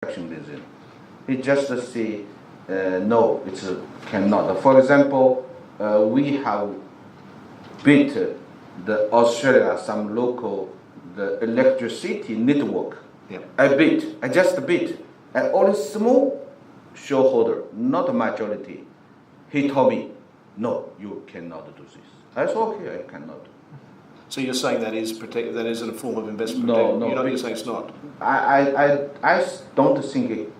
protectionism. He just say, no, it cannot. For example, we have built the Australia, some local, the electricity network. Yeah. I just bit. And only small shareholder, not a majority. He told me, no, you cannot do this. I said, okay, I cannot. So you're saying that is a form of investment? No. You're saying it's not? I don't think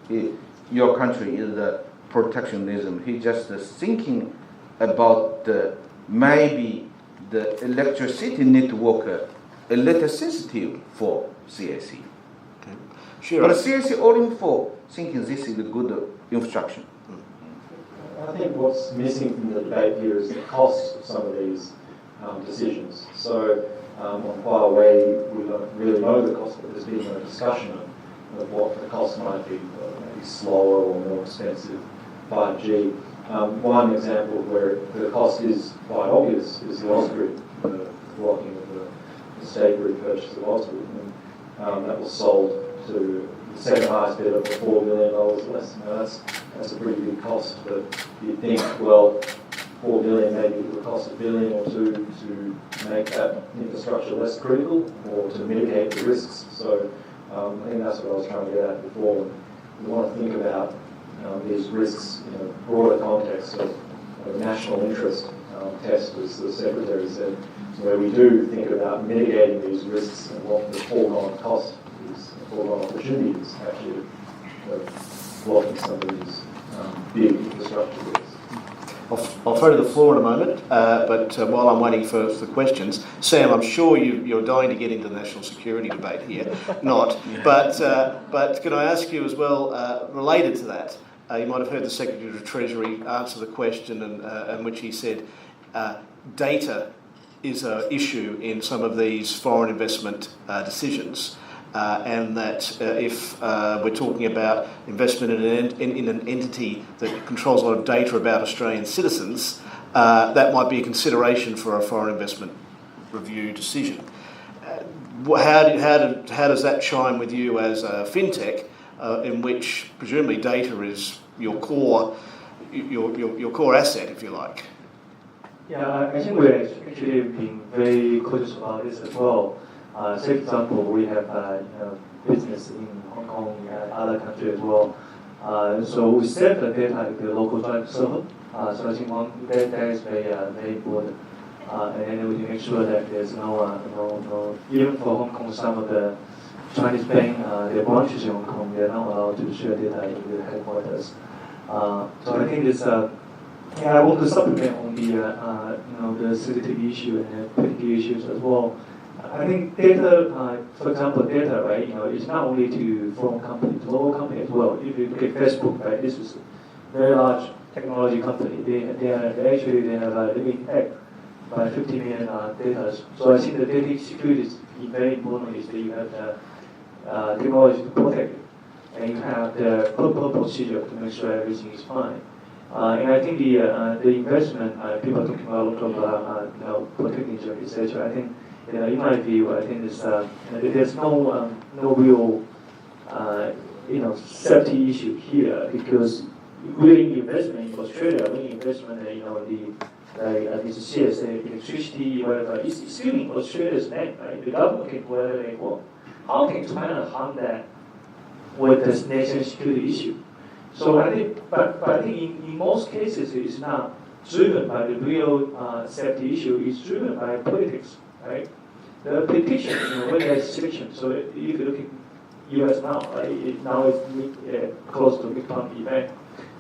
your country is protectionism. He just thinking about maybe the electricity network a little sensitive for CIC. Okay. Sure. But CIC only for thinking this is a good infrastructure. I think what's missing from the debate here is the cost of some of these decisions. So on Huawei, we don't really know the cost, but there's been a discussion of what the cost might be, maybe slower or more expensive 5G. One example where the cost is quite obvious is the Ausgrid, the blocking of the state grid purchase of Ausgrid. And that was sold to the second highest bidder for $4 million less. Now that's a pretty big cost, but you'd think, well, $4 billion maybe it would cost $1 billion or $2 billion to make that infrastructure less critical or to mitigate the risks. So I think that's what I was trying to get at before. We want to think about these risks in a broader context of national interest test, as the Secretary said, where we do think about mitigating these risks and what the foregone cost is, the foregone opportunity is actually blocking some of these big infrastructure risks. I'll throw to the floor in a moment, but while I'm waiting for the questions, Sam, I'm sure you're dying to get into the national security debate here. Not, but can I ask you as well, related to that, you might have heard the Secretary of the Treasury answer the question in which he said data is an issue in some of these foreign investment decisions. And that if we're talking about investment in an entity that controls a lot of data about Australian citizens, that might be a consideration for a foreign investment review decision. How does that chime with you as a fintech, in which presumably data is your core asset, if you like? Yeah, I think we're actually being very cautious about this as well. For example, we have business in Hong Kong and other countries as well. So we set the data at the local drive server. So I think that is very important. And then we make sure that there's no even for Hong Kong, some of the Chinese bank, their branches in Hong Kong, they're not allowed to share data with the headquarters. So I think it's I want to supplement on the security issue and the political issues as well. I think data, for example, data, right? It's not only to foreign companies, to local companies as well. If you look at Facebook, right? This is a very large technology company. They have a living tech by 50 million data. So I think the data security is very important. Is that you have the technology to protect it, and you have the proper procedure to make sure everything is fine. And I think the investment people are talking about a lot of protecting etc. I think. In my view, I think there's no real safety issue here because we're investment in Australia, we're investment this CSA electricity, whatever. It's still in Australia's name, right? The government can do whatever they want. How can China harm that with this national security issue? So I think, but I think in most cases, it's not driven by the real safety issue. It's driven by politics. Right? The politician, when there's selection, so if you look at U.S. now, right? Now it's close to big Trump event.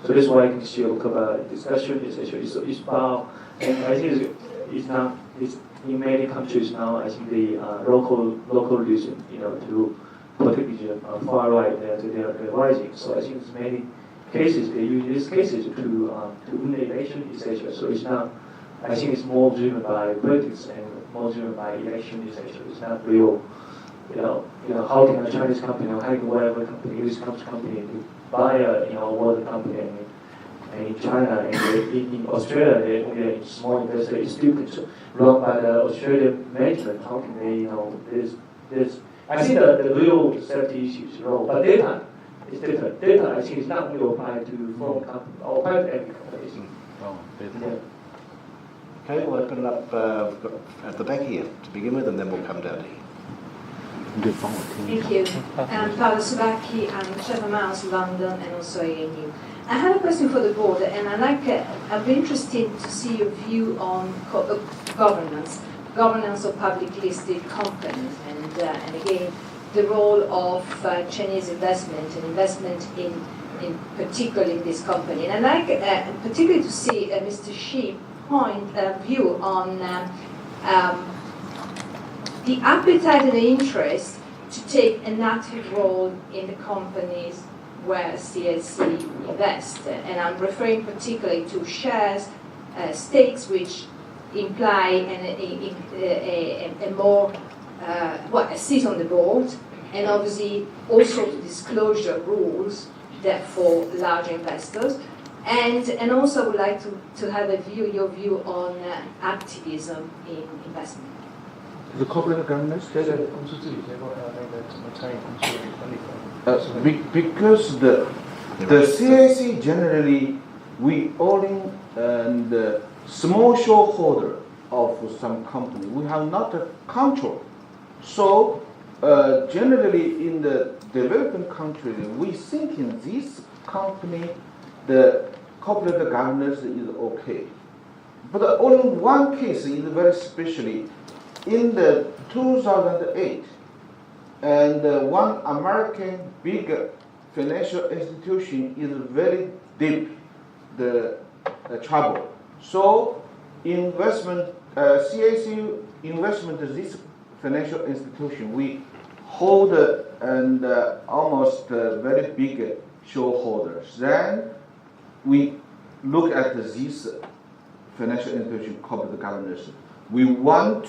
So that's why you can see a lot of discussion, etc. It's about, and I think it's not. It's in many countries now. I think the local region, to protect the far right, they're rising. So I think it's many cases they use these cases to win the election, etc. So it's not. I think it's more driven by politics and more driven by election, etc. It's not real. How can a Chinese company or whatever company, English company, buy a world company and in China and in Australia, they're small investors, it's still run by the Australian management. How can they, there's I think the real safety issues, but data It's different. Data, I think, is not only applied to foreign companies or private equity companies. Oh, data. Yeah. Okay, we'll open it up at the back here to begin with, and then we'll come down to here. Thank you. I'm Paolo Subacchi. I'm Chatham House, London, and also ANU. I have a question for the board, and I'd be interested to see your view on governance of public listed companies, and again, the role of Chinese investment and investment in particular in this company. And I'd like particularly to see Mr. Xi's view on the appetite and the interest to take an active role in the companies where CSC invests. And I'm referring particularly to shares, stakes, which imply a more, a seat on the board, and obviously also disclosure rules that for large investors. And also I would like to have your view on activism in investment. The corporate governance? 公司治理结构还有那个怎么参与公司的管理方面。 Because the CIC generally, we own and small shareholder of some company. We have not a control. So generally in the developing country, we think in this company, the corporate governance is okay. But only one case is very specially. In the 2008, and one American big financial institution is very deep the trouble. So investment, CIC investment, this financial institution, we hold and almost very big shareholders. Then we look at this financial institution corporate governance. We want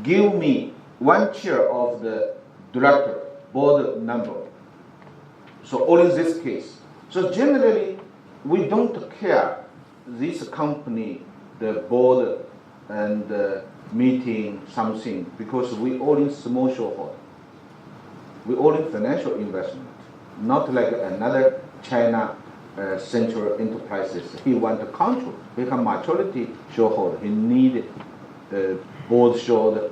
give me one chair of the director board member. So only this case. So generally, we don't care this company, the board and meeting something, because we only small shareholder. We only financial investment, not like another China central enterprises. He want to control, become majority shareholder. He need board shareholder,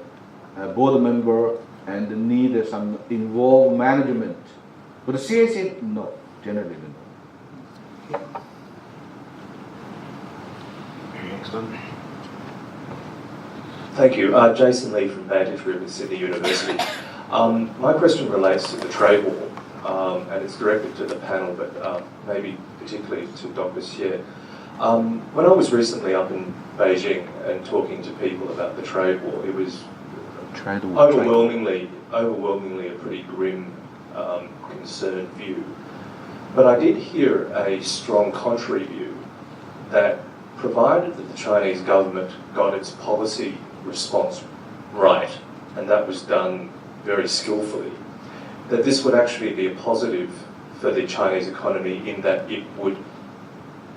board member, and need some involved management. But the CIC, no, generally no. Next one. Thank you. Jason Lee from Vantage Group at Sydney University. My question relates to the trade war, and it's directed to the panel, but maybe particularly to Dr. Xie. When I was recently up in Beijing and talking to people about the trade war, it was overwhelmingly a pretty grim, concerned view. But I did hear a strong contrary view that provided that the Chinese government got its policy response right, and that was done very skillfully, that this would actually be a positive for the Chinese economy in that it would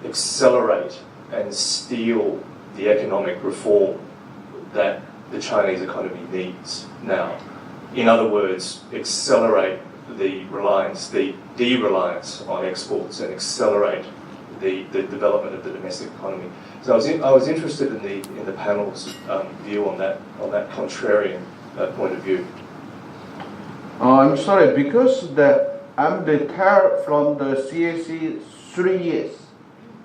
accelerate and steal the economic reform that the Chinese economy needs now. In other words, accelerate the de-reliance on exports and accelerate the development of the domestic economy. So I was interested in the panel's view on that contrarian point of view. I'm sorry, because I'm retired from the CAC 3 years.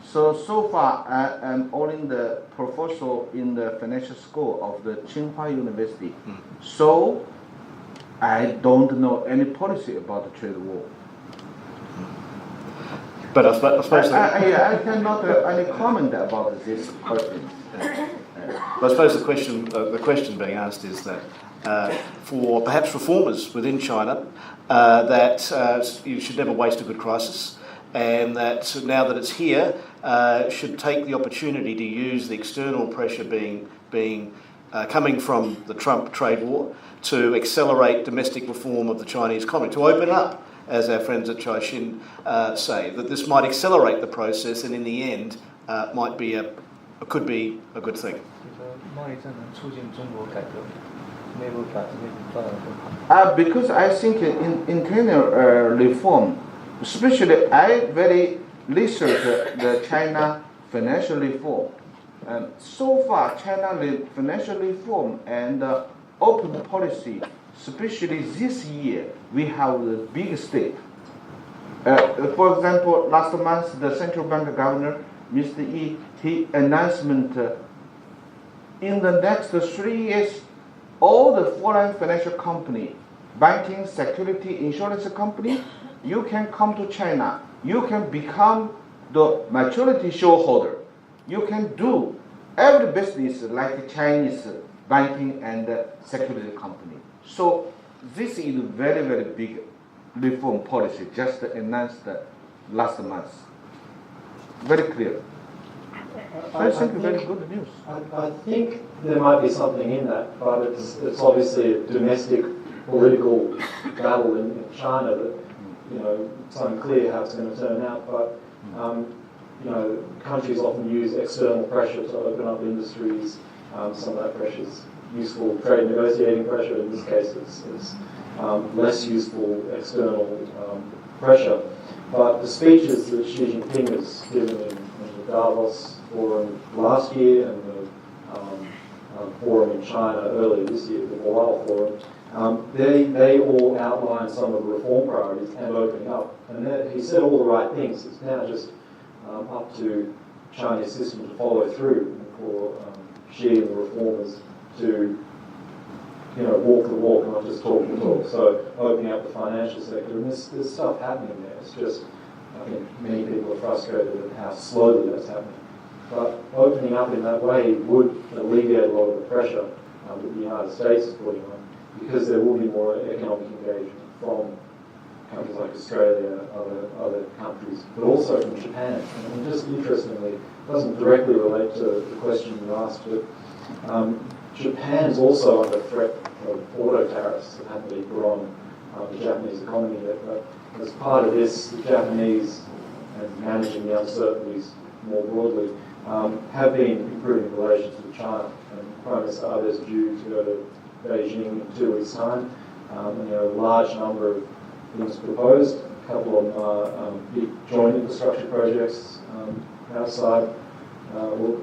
So far I am only the professor in the financial school of the Tsinghua University. So I don't know any policy about the trade war. But I suppose I cannot any comment about this question. I suppose the question being asked is that for perhaps reformers within China, that you should never waste a good crisis, and that now that it's here, should take the opportunity to use the external pressure coming from the Trump trade war to accelerate domestic reform of the Chinese economy, to open up, as our friends at Caixin say, that this might accelerate the process and in the end could be a good thing. Because I think in internal reform, especially I very research the China financial reform, and so far China financial reform and open policy, especially this year, we have the big step. For example, last month the central bank governor, Mr. Yi, he announcement in the next 3 years, all the foreign financial company, banking, security, insurance company, you can come to China. You can become the majority shareholder. You can do every business like Chinese banking and security company. So this is very, very big reform policy just announced last month. Very clear. I think very good news. I think there might be something in that, but it's obviously a domestic political battle in China that, it's unclear how it's going to turn out, but, countries often use external pressure to open up industries. Some of that pressure is useful trade negotiating pressure. In this case, it's less useful external pressure. But the speeches that Xi Jinping has given in the Davos forum last year and the forum in China earlier this year, the Boao forum, they all outline some of the reform priorities and opening up. And he said all the right things. It's now just up to Chinese system to follow through and for Xi and the reformers to walk the walk and not just talk the talk. So opening up the financial sector, and there's stuff happening there. It's just, I think many people are frustrated at how slowly that's happening. But opening up in that way would alleviate a lot of the pressure that the United States is putting on, because there will be more economic engagement from countries like Australia, other countries, but also from Japan. And just interestingly, it doesn't directly relate to the question you asked, but Japan is also under threat of auto tariffs that haven't been put on the Japanese economy yet. But as part of this, the Japanese, and managing the uncertainties more broadly, have been improving relations with China. And Prime Minister Abe is due to go to Beijing in 2 weeks' time. And there are a large number of things proposed. A couple of them are big joint infrastructure projects outside.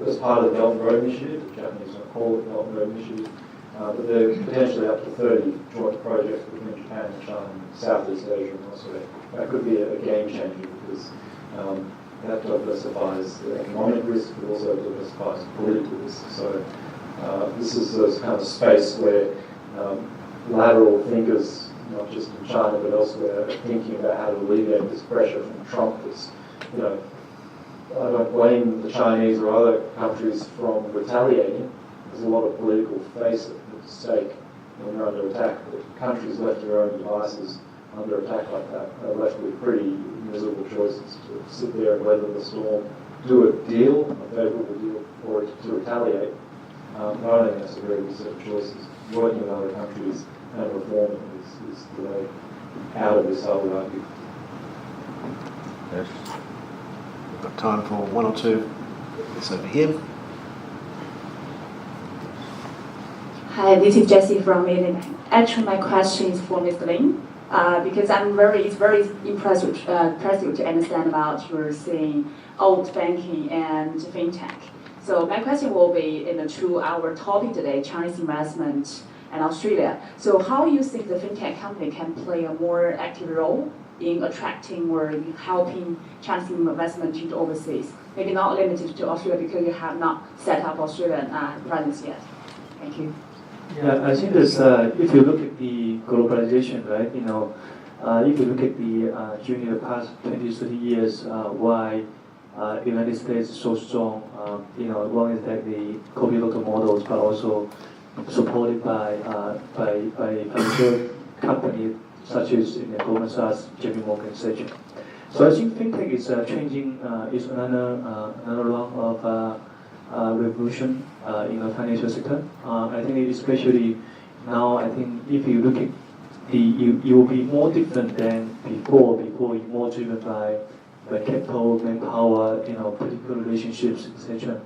As part of the Belt and Road Initiative, the Japanese don't call it the Belt and Road Initiative, but there are potentially up to 30 joint projects between Japan and China, and Southeast Asia and elsewhere. That could be a game changer because that diversifies the economic risk, but also diversifies political risk. So this is a kind of space where lateral thinkers, not just in China but elsewhere, are thinking about how to alleviate this pressure from Trump. That's, I don't blame the Chinese or other countries from retaliating. There's a lot of political face at stake when they're under attack. But countries left to their own devices under attack like that are left with pretty miserable choices to sit there and weather the storm, do a deal, a favourable deal, or to retaliate. I don't think that's a very good set of choices. Working with other countries and reforming is the way out of this, I would argue. Yes. We've got time for one or two. It's over here. Hi, this is Jessie from Maybank. Actually, my question is for Ms. Lin, because it's very impressive to understand about you're saying old banking and fintech. So my question will be to our topic today, Chinese investment and Australia. So how you think the fintech company can play a more active role in attracting or in helping Chinese investment into overseas? Maybe not limited to Australia because you have not set up Australian presence yet. Thank you. Yeah, I think there's, if you look at the globalization, right, if you look at during the past 20, 30 years, why the United States is so strong, one is that they copy local models, but also supported by financial companies such as Goldman Sachs, JP Morgan, etc. So I think fintech is changing, is another round of revolution in the financial sector. I think especially now, I think if you look at it will be more different than before. Before it's more driven by capital, manpower, political relationships, etc.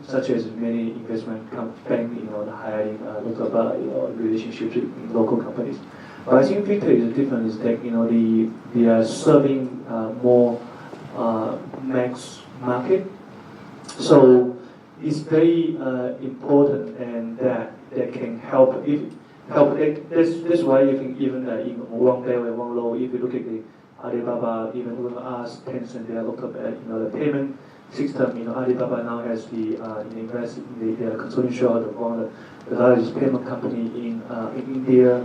such as many investment bank, hiring local relationships with local companies. But I think fintech is different. Is that they are serving more mass market, so it's very important, and that can help. That's why even in one day or one low, if you look at the Alibaba, even with us, Tencent, they look at the payment system. Alibaba now has the invest in the controlling shareholder of one of the largest payment company in India.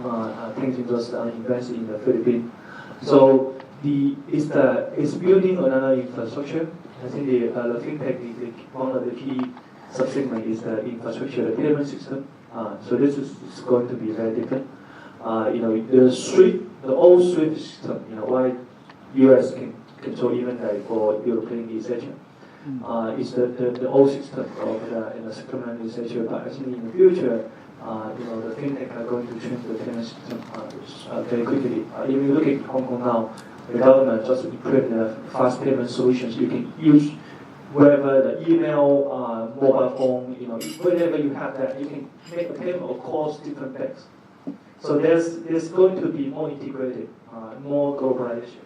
Tencent just invested in the Philippines. So it's building another infrastructure. I think the fintech one of the key subsegment is the infrastructure, the payment system. So this is going to be very different. The old SWIFT system, why US can control even like for European, etc. Is the old system of the settlement, etc. But I think in the future, the fintech are going to change the payment system very quickly. If you look at Hong Kong now, the government just implemented fast payment solutions. You can use wherever the email, mobile phone, whenever you have that, you can make a payment across different banks. So there's going to be more integrated, more globalization.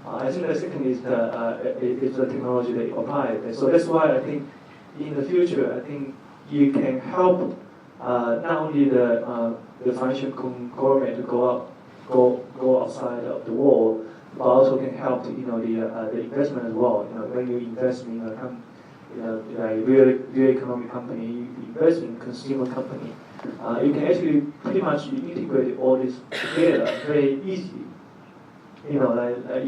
I think the second is the technology that you apply. So that's why I think in the future, I think you can help not only the financial conglomerate to go outside of the world, but also can help the investment as well. When you invest in a real economic company, you invest in consumer company, you can actually pretty much integrate all this together very easily. You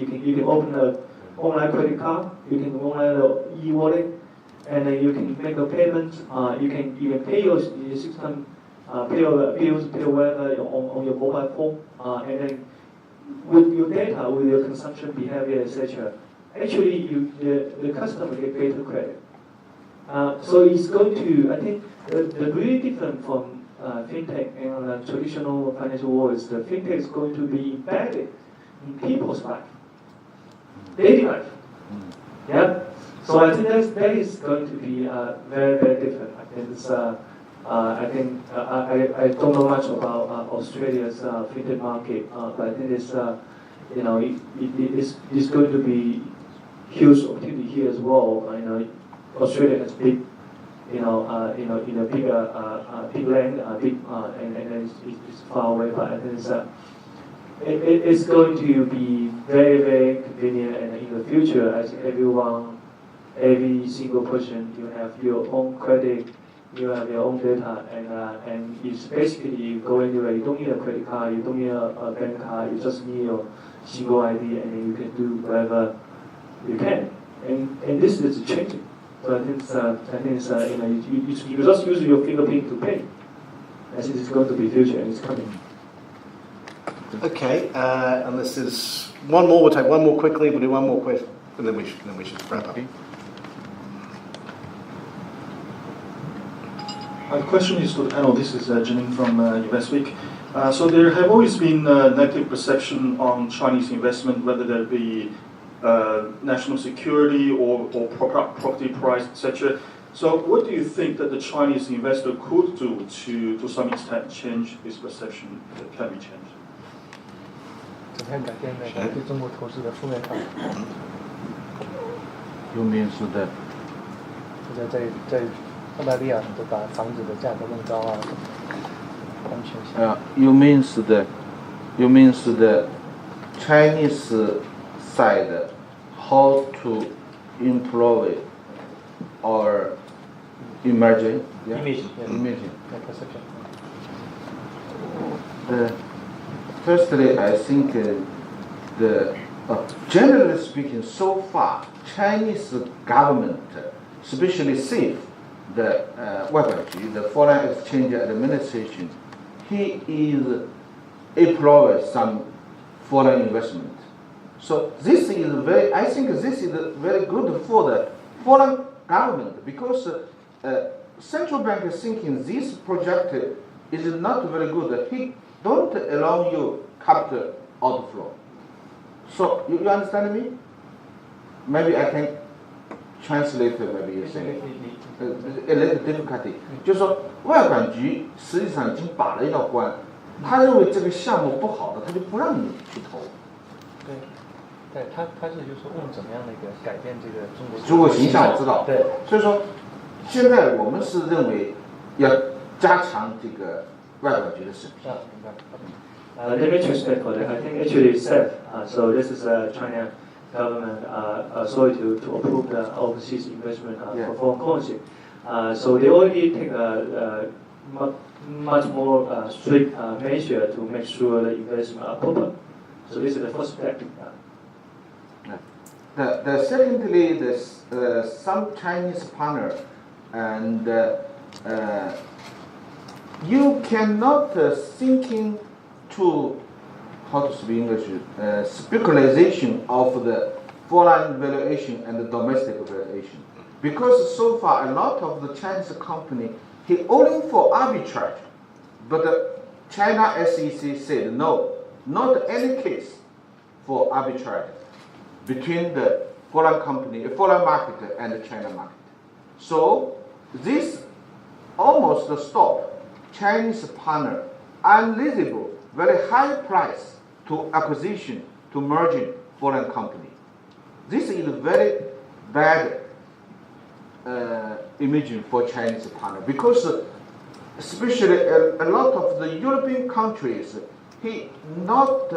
can open an online credit card, you can online an e-wallet, and then you can make a payment. You can pay your system, pay your bills, pay whatever on your mobile phone, and then with your data, with your consumption behavior, etc. Actually, the customer get greater credit. So it's going to, I think, the really different from fintech and traditional financial world is the fintech is going to be embedded in people's life, daily life. Yeah. So I think that is going to be very, very different. I don't know much about Australia's fintech market, but I think it's going to be huge opportunity here as well. Australia has big, big land, and it's far away, but I think it's going to be very, very convenient, and in the future, I think every single person, you have your own credit, you have your own data, and it's basically you go anywhere. You don't need a credit card, you don't need a bank card. You just need your single ID, and then you can do whatever you can. And this is changing. So I think you just use your fingerprint to pay. I think it's going to be future, and it's coming. Okay, unless there's one more, we'll take one more quickly. We'll do one more question, and then we should wrap up. My question is to the panel. This is Janine from US Week. So there have always been negative perception on Chinese investment, whether there be national security or property price, etc. So what do you think that the Chinese investor could do to some extent change this perception that can be changed? 怎么样改变大家对中国投资的负面看法？You mean that? 在澳大利亚都把房子的价格弄高啊，安全性。You mean the Chinese side how to employ or emerging? Yeah? Imaging. Perception. Firstly, I think generally speaking, so far, Chinese government, especially SAFE, the Foreign Exchange Administration, he is employ some foreign investment. So this is I think this is very good for the foreign government, because central bank is thinking this project is not very good. He don't allow you capital outflow. So you understand me? Maybe I can translate maybe you say a little difficulty， 就是说外管局实际上已经把了一道关，他认为这个项目不好的，他就不让你去投。对，他是就是说问怎么样的一个改变这个中国形象，我知道。对，所以说现在我们是认为要加强这个外管局的审批。明白。Let me translate for that. I think actually it's safe. So this is China government authority to approve the overseas investment for foreign currency. So they already take a much more strict measure to make sure the investment are proper. So this is the first step. Secondly, some Chinese partner, and you cannot thinking to how to speak English speculation of the foreign valuation and the domestic valuation, because so far a lot of the Chinese company he only for arbitrage, but the China SEC said no, not any case for arbitrage between the foreign market and the China market. So this almost stop Chinese partner unreasonable, very high price to acquisition, to merging foreign company. This is a very bad image for Chinese partner, because especially a lot of the European countries, he not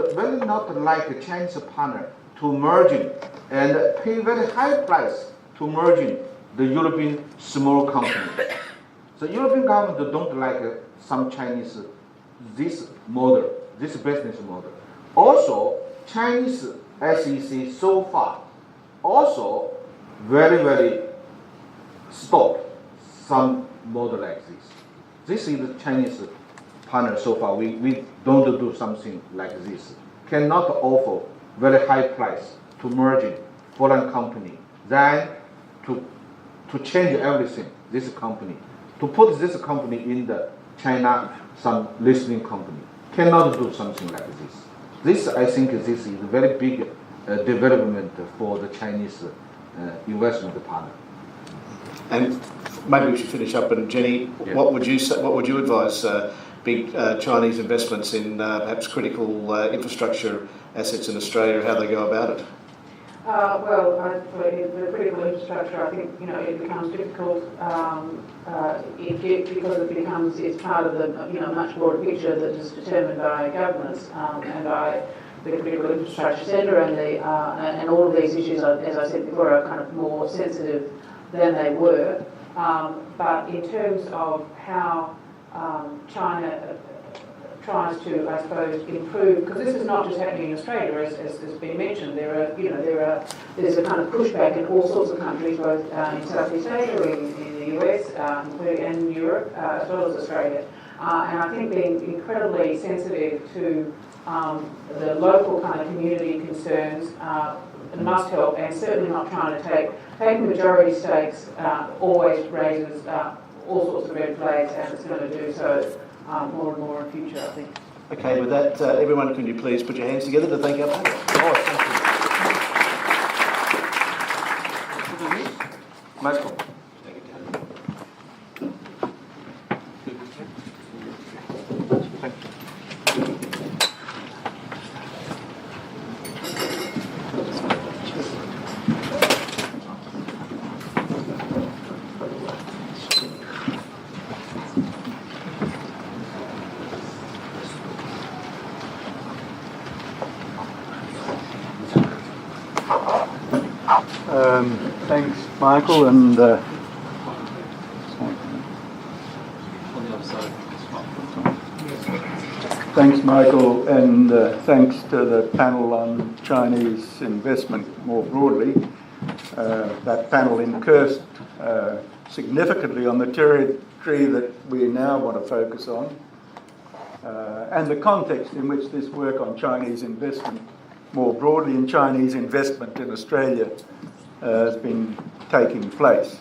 like a Chinese partner to merging and pay very high price to merging the European small company. So European government don't like some Chinese this model, this business model. Also, Chinese SEC so far also very stop some model like this. This is the Chinese partner so far. We don't do something like this. Cannot offer very high price to merging foreign company, then to change everything, this company, to put this company in the China, some listing company. Cannot do something like this. This, I think, this is a very big development for the Chinese investment partner. And maybe we should finish up. And Jenny, what would you say? What would you advise big Chinese investments in perhaps critical infrastructure assets in Australia, how they go about it? For the critical infrastructure, I think it becomes difficult because it's part of the much broader picture that is determined by governments and by the critical infrastructure centre and all of these issues, as I said before, are kind of more sensitive than they were. But in terms of how China tries to, I suppose, improve, because this is not just happening in Australia, as has been mentioned. There's a kind of pushback in all sorts of countries, both in Southeast Asia, in the US, and Europe, as well as Australia. And I think being incredibly sensitive to the local kind of community concerns must help, and certainly not trying to taking majority stakes always raises all sorts of red flags, and it's going to do so more and more in future, I think. Okay, with that, everyone, can you please put your hands together to thank our panel? Thank you. Michael. Thanks, Michael, and thanks, Michael, and thanks to the panel on Chinese investment more broadly. That panel incurred significantly on the territory that we now want to focus on, and the context in which this work on Chinese investment more broadly in Chinese investment in Australia has been taking place,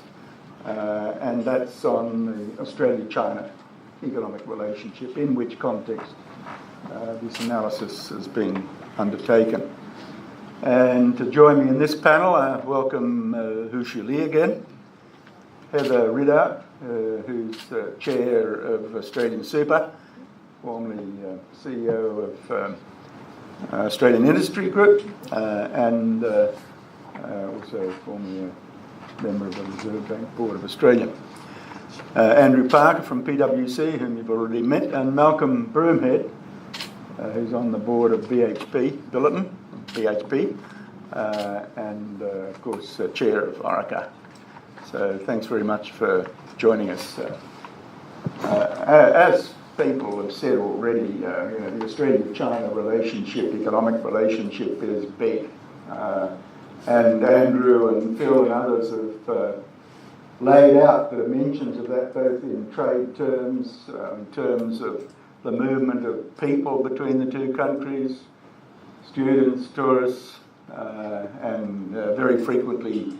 and that's on the Australia-China economic relationship, in which context this analysis has been undertaken. And to join me in this panel, I welcome Hu Li again, Heather Ridout, who's Chair of Australian Super, formerly CEO of Australian Industry Group, and also formerly a member of the Reserve Bank Board of Australia. Andrew Parker from PwC, whom you've already met, and Malcolm Broomhead, who's on the board of BHP, and of course Chair of Orica. So thanks very much for joining us. As people have said already, the Australia-China relationship, economic relationship, is big. And Andrew and Phil and others have laid out the dimensions of that, both in trade terms, in terms of the movement of people between the two countries, students, tourists, and very frequently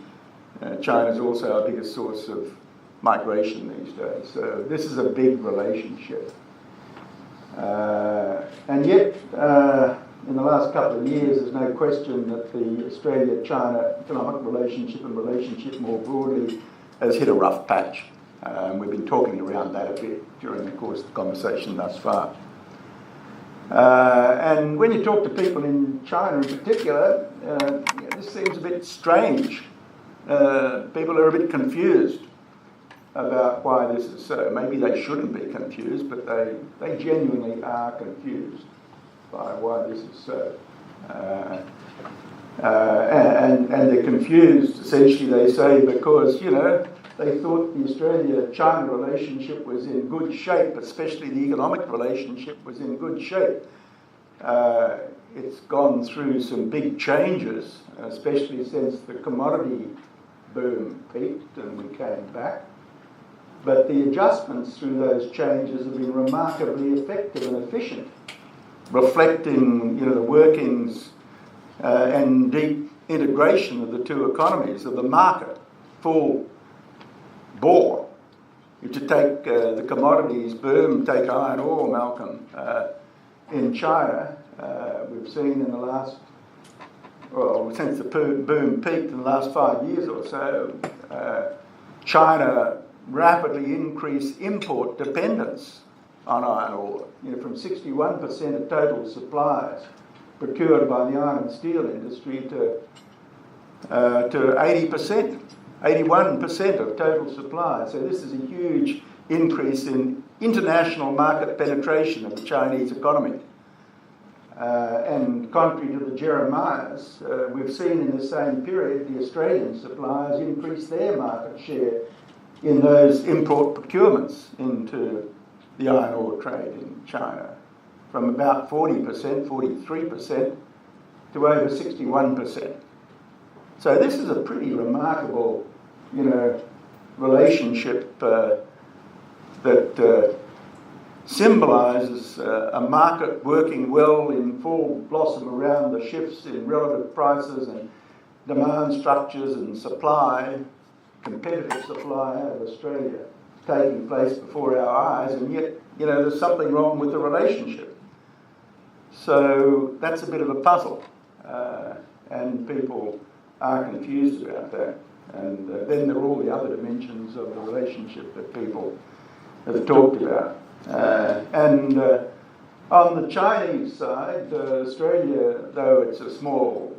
China's also our biggest source of migration these days. So this is a big relationship. And yet, in the last couple of years, there's no question that the Australia-China economic relationship and relationship more broadly has hit a rough patch. We've been talking around that a bit during the course of the conversation thus far. And when you talk to people in China in particular, this seems a bit strange. People are a bit confused about why this is so. Maybe they shouldn't be confused, but they genuinely are confused by why this is so. And they're confused, essentially, they say, because, they thought the Australia-China relationship was in good shape, especially the economic relationship was in good shape. It's gone through some big changes, especially since the commodity boom peaked and we came back. But the adjustments through those changes have been remarkably effective and efficient, reflecting, the workings and deep integration of the two economies, of the market, full bore. If you take the commodities boom, take iron ore, Malcolm, in China, we've seen in the last, since the boom peaked in the last 5 years or so, China rapidly increased import dependence on iron ore, from 61% of total supplies procured by the iron and steel industry to 80%, 81% of total supply. So this is a huge increase in international market penetration of the Chinese economy. And contrary to the Jeremiahs, we've seen in the same period the Australian suppliers increase their market share in those import procurements into the iron ore trade in China, from about 40%, 43% to over 61%. So this is a pretty remarkable, relationship that symbolises a market working well in full blossom around the shifts in relative prices and demand structures and supply, competitive supply out of Australia taking place before our eyes, and yet, there's something wrong with the relationship. So that's a bit of a puzzle, and people are confused about that. And then there are all the other dimensions of the relationship that people have talked about. And on the Chinese side, Australia, though it's a small,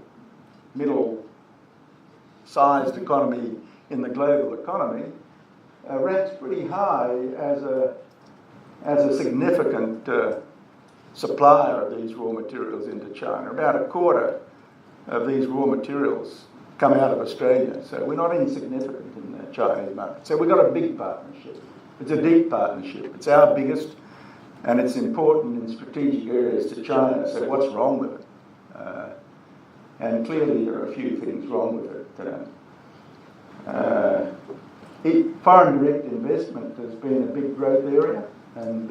middle-sized economy in the global economy, ranks pretty high as a significant supplier of these raw materials into China. About a quarter of these raw materials come out of Australia, so we're not insignificant in the Chinese market. So we've got a big partnership. It's a deep partnership. It's our biggest, and it's important in strategic areas to China. So what's wrong with it? And clearly there are a few things wrong with it. Foreign direct investment has been a big growth area, and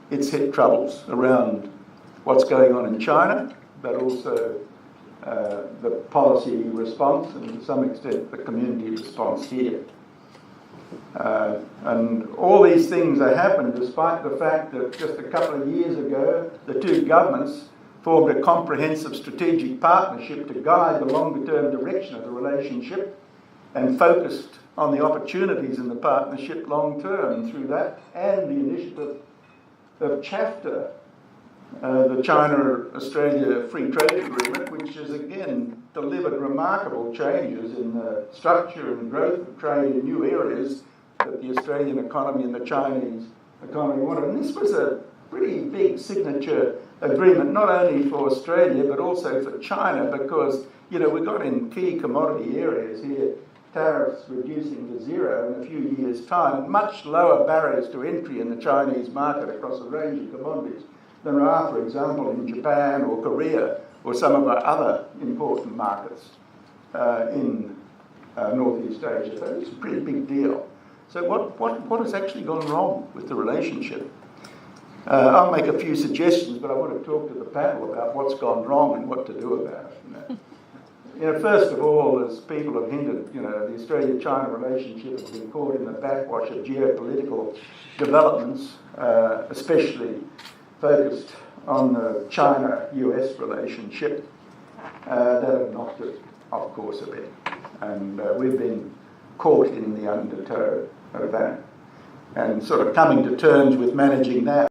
it's hit troubles around what's going on in China, but also the policy response and to some extent the community response here. And all these things have happened despite the fact that just a couple of years ago the two governments formed a comprehensive strategic partnership to guide the longer-term direction of the relationship and focused on the opportunities in the partnership long-term through that and the initiative of CHAFTA, the China-Australia Free Trade Agreement, which has again delivered remarkable changes in the structure and growth of trade in new areas that the Australian economy and the Chinese economy wanted. And this was a pretty big signature agreement, not only for Australia but also for China, because, you know, we got in key commodity areas here, tariffs reducing to zero in a few years' time, much lower barriers to entry in the Chinese market across a range of commodities than there are, for example, in Japan or Korea or some of our other important markets in Northeast Asia. So it's a pretty big deal. So what has actually gone wrong with the relationship? I'll make a few suggestions, but I want to talk to the panel about what's gone wrong and what to do about it. You know, first of all, as people have hinted, you know, the Australia-China relationship has been caught in the backwash of geopolitical developments, especially focused on the China-US relationship, that have knocked it off course a bit. And we've been caught in the undertow of that and sort of coming to terms with managing that.